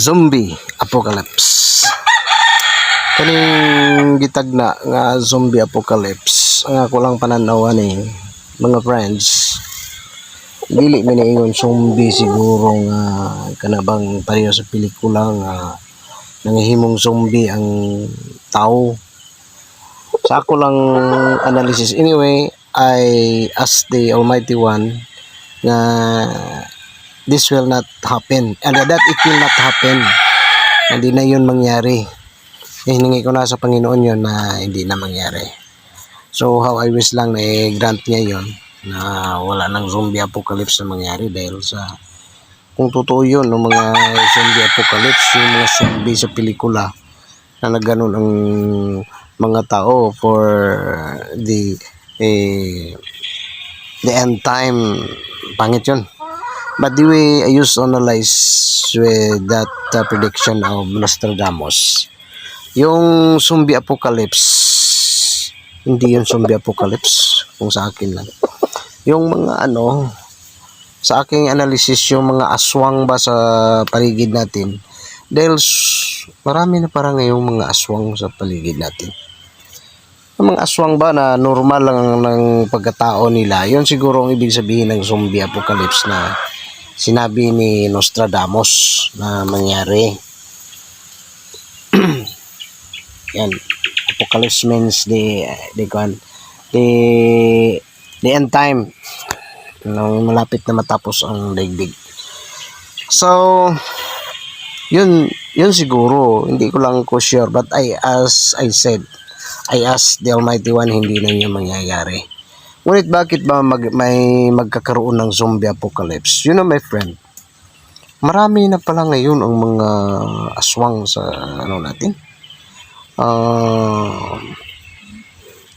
Zombie apocalypse. Kaning gitagna nga zombie apocalypse ang ako lang pananaw ni mga friends. Dili man ingon zombie siguro nga kanabang pareho sa pelikula nga nangihimong zombie ang tao. Sa ako lang analysis anyway, I ask the Almighty One na this will not happen and that it will not happen. Hindi na yun mangyari. Hiningi ko na sa Panginoon yun na hindi na mangyari. So how I wish lang na grant niya yun na wala nang zombie apocalypse na mangyari dahil sa kung totoo yun ng mga zombie apocalypse, yung mga zombie sa pelikula na nagganon ang mga tao for the end time, pangit yun. But the way I used to analyze with that prediction of Nostradamus, yung zombie apocalypse, hindi yung zombie apocalypse kung sa akin lang. Yung mga sa aking analysis, yung mga aswang ba sa paligid natin, dahil marami na parang ngayong mga aswang sa paligid natin. Yung mga aswang ba na normal lang ng pagkatao nila, yun siguro ang ibig sabihin ng zombie apocalypse na sinabi ni Nostradamus na mangyari. Yan, apocalypse means the end time, nang malapit na matapos ang daigdig. So yun siguro, hindi ko lang ko sure, but as I said, I asked the Almighty One, hindi na yun mangyayari. Ngunit bakit ba may magkakaroon ng zombie apocalypse? You know my friend, marami na pala ngayon ang mga aswang sa natin,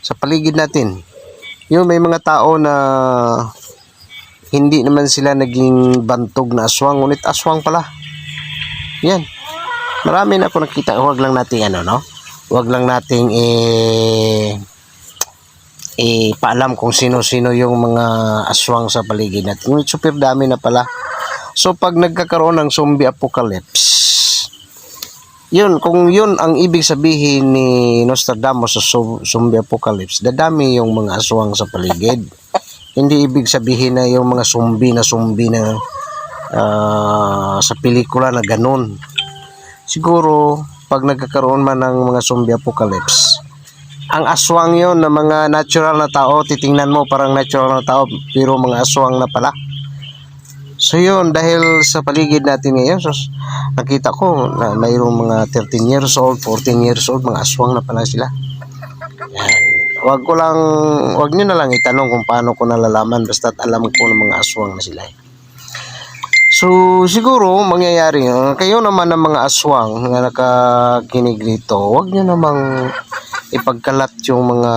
sa paligid natin. Yung may mga tao na hindi naman sila naging bantog na aswang, ngunit aswang pala. Yan, marami na ako nakita. Huwag lang nating huwag lang nating paalam kung sino-sino yung mga aswang sa paligid natin. Ngunit super dami na pala. So pag nagkakaroon ng zombie apocalypse, yun, kung yun ang ibig sabihin ni Nostradamus sa zombie apocalypse, dadami yung mga aswang sa paligid. Hindi ibig sabihin na yung mga zombie na sa pelikula na ganun. Siguro pag nagkakaroon man ng mga zombie apocalypse, ang aswang yon na mga natural na tao, titingnan mo parang natural na tao pero mga aswang na pala. So yun, dahil sa paligid natin ngayon, so, nakita ko na mayroong mga 13 years old, 14 years old, mga aswang na pala sila. Yan. Wag nyo na lang itanong kung paano ko nalalaman, basta't alam ko ng mga aswang na sila. So siguro mangyayari, kayo naman ng mga aswang na nakakinig dito, wag nyo namang ipagkalat yung mga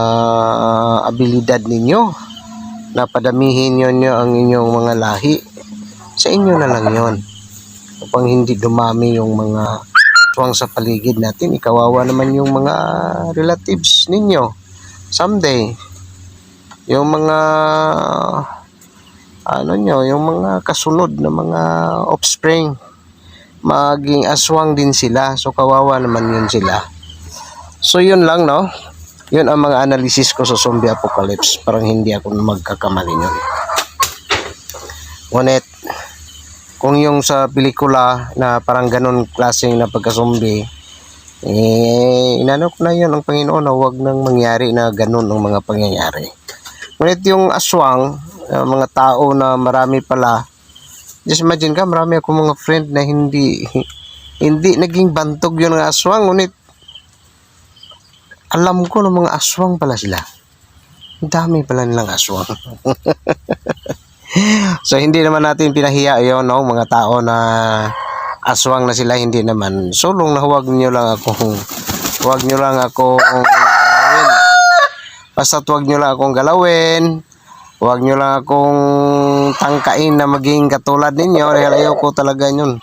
abilidad ninyo na padamihin nyo ang inyong mga lahi. Sa inyo na lang yon, upang hindi dumami yung mga aswang sa paligid natin. Ikawawa naman yung mga relatives ninyo someday, yung mga yung mga kasunod na mga offspring, maging aswang din sila. So kawawa naman yun sila. So yun lang, yun ang mga analysis ko sa zombie apocalypse. Parang hindi ako magkakamali nun. Ngunit kung yung sa pelikula na parang ganun klaseng na pagka-zombie, inano ko na yun ang Panginoon na huwag nang mangyari na ganun ang mga pangyayari. Ngunit yung aswang, mga tao na marami pala, just imagine ka, marami akong mga friend na hindi naging bantog yun ng aswang, ngunit alam ko ng mga aswang pala sila. Ang dami pala nilang aswang. So hindi naman natin pinahiya yun, mga tao na aswang na sila, hindi naman. Sulong na huwag nyo lang akong galawin. Basta't huwag nyo lang akong galawin. Huwag nyo lang akong tangkain na maging katulad ninyo. Dahil ayoko talaga yun.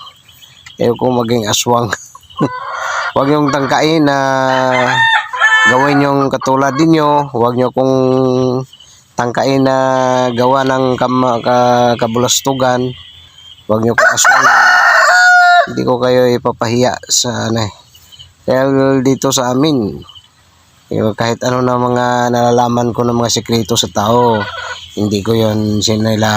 Ayoko maging aswang. Huwag nyo tangkain na gawin yung katulad ninyo. Huwag nyo akong tangkain na gawa ng kabulastugan. Huwag nyo akong aswang. Hindi ko kayo ipapahiya sa ano eh. Dahil dito sa amin, kahit ano na mga nalalaman ko ng mga sekreto sa tao, hindi ko yon sinila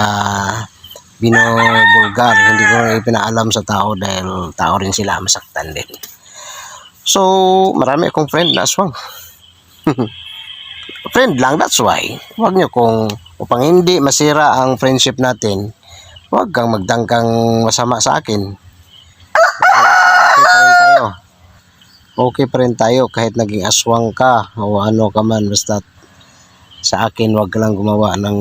binobulgar, hindi ko ipinaalam sa tao dahil tao rin sila, masaktan din. So, marami akong friend na aswang. Friend lang, that's why. Huwag nyo upang hindi masira ang friendship natin, huwag kang magdangkang masama sa akin. Okay pa rin tayo kahit naging aswang ka o ano ka man, basta sa akin wag ka lang gumawa ng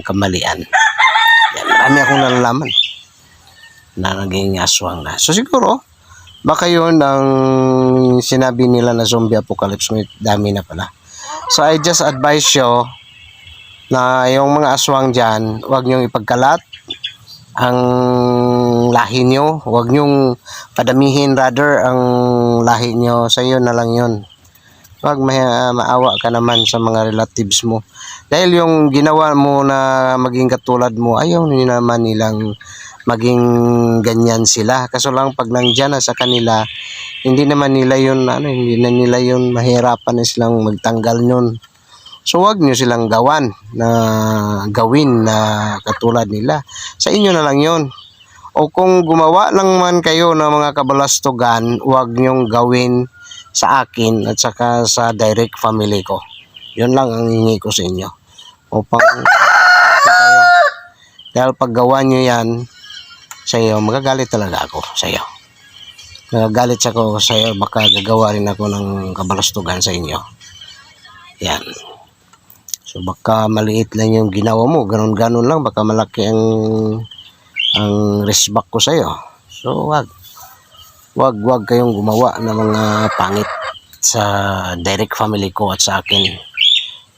kamalian. Yan, marami akong nalalaman na naging aswang na. So siguro baka yun ang sinabi nila na zombie apocalypse, may dami na pala. So I just advise you na yung mga aswang dyan, wag nyong ipagkalat ang lahi nyo, huwag nyong padamihin, rather ang lahi nyo sa iyo na lang yun. Huwag maawa ka naman sa mga relatives mo dahil yung ginawa mo na maging katulad mo, ayaw naman nilang maging ganyan sila. Kaso lang pag nandyan na sa kanila, hindi naman nila yun hindi na nila yun, mahirapan na silang magtanggal yun. So wag nyo silang gawin na katulad nila. Sa inyo na lang yon. O kung gumawa lang man kayo ng mga kabalastugan, wag nyong gawin sa akin at saka sa direct family ko. Yun lang ang hingi ko sa inyo. Upang kayo. Dahil pag gawa nyo yan sa iyo, magagalit talaga ako sa iyo. Magagalit ako sa iyo, baka gagawa rin ako ng kabalastugan sa inyo. Yan. So baka maliit lang yung ginawa mo, ganon-ganon lang, baka malaki ang respect ko sa iyo. So wag kayong gumawa ng mga pangit sa direct family ko at sa akin.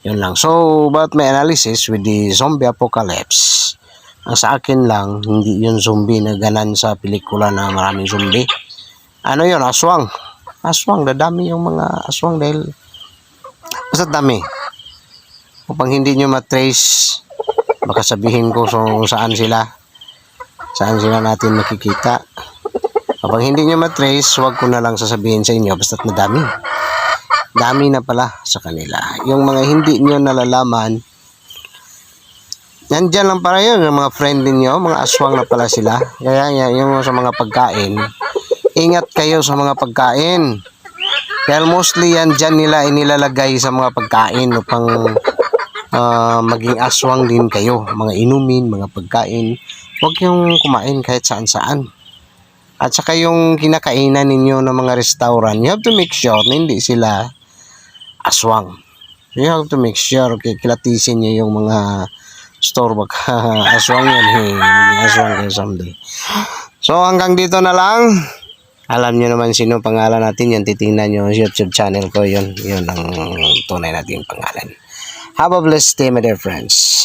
Yun lang. So about my analysis with the zombie apocalypse, ang sa akin lang, hindi yun zombie na ganan sa pelikula na maraming zombie. Ano yun? Aswang. Aswang, dadami yung mga aswang dahil basta dami. Upang hindi nyo matrace, baka sabihin ko saan sila natin makikita. Kapag hindi nyo matrace, huwag ko na lang sasabihin sa inyo, basta't madami. Dami na pala sa kanila. Yung mga hindi nyo nalalaman, nandyan lang para yun, yung mga friend ninyo, mga aswang na pala sila. Kaya yung sa mga pagkain, ingat kayo sa mga pagkain. Dahil mostly yan dyan nila inilalagay sa mga pagkain upang maging aswang din kayo. Mga inumin, mga pagkain, huwag yung kumain kahit saan-saan. At saka yung kinakainan ninyo ng mga restaurant, you have to make sure na hindi sila aswang. You have to make sure, kilatisin nyo yung mga store, baka aswang yan, maging aswang kayo someday. So hanggang dito na lang. Alam nyo naman sino pangalan natin, yan titingnan nyo YouTube channel ko, yun ang tunay nating pangalan. Have a blessed day, my dear friends.